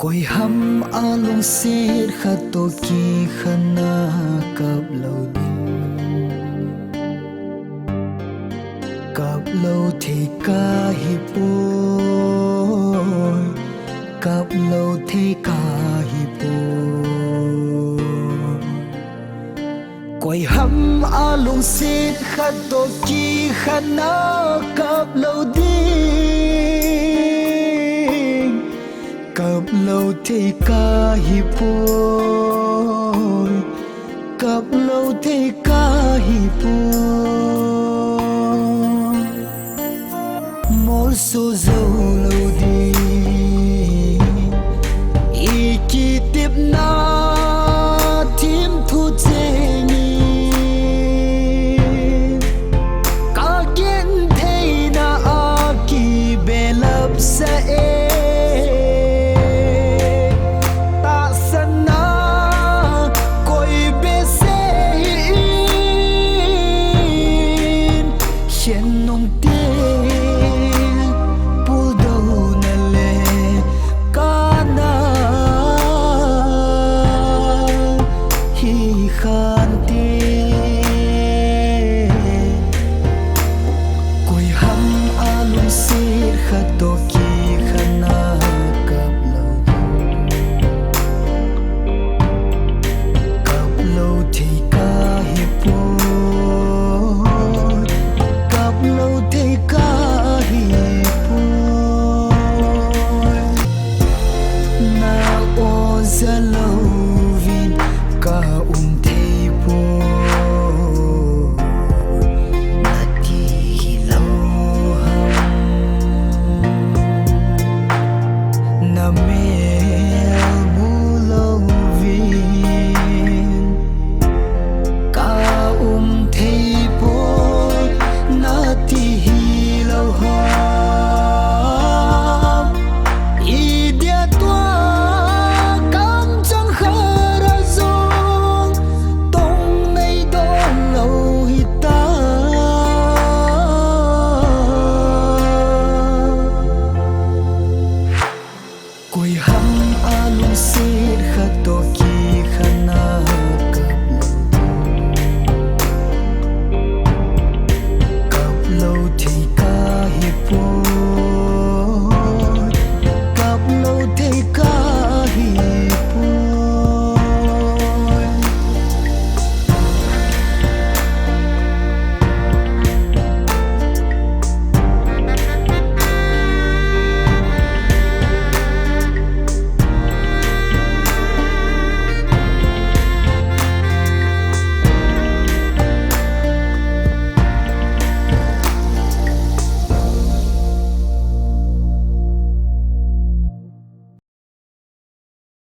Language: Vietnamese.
Quay hăm a lung xít khát tô kỳ khana cặp lâu cặp lâu thì ca hi bôi cặp lâu thì ca hi bôi quay hăm a lung xít khát tô kỳ khana cặp lâu đi cặp lâu thì ca hi bôi cặp lâu thì ca hi bôi một số dấu lâu đi ý kỳ tiếp na thêm thu dễ nhỉ cả kiến thấy na a kỳ bề lập sẽ cặp lâu thì ca hi bôi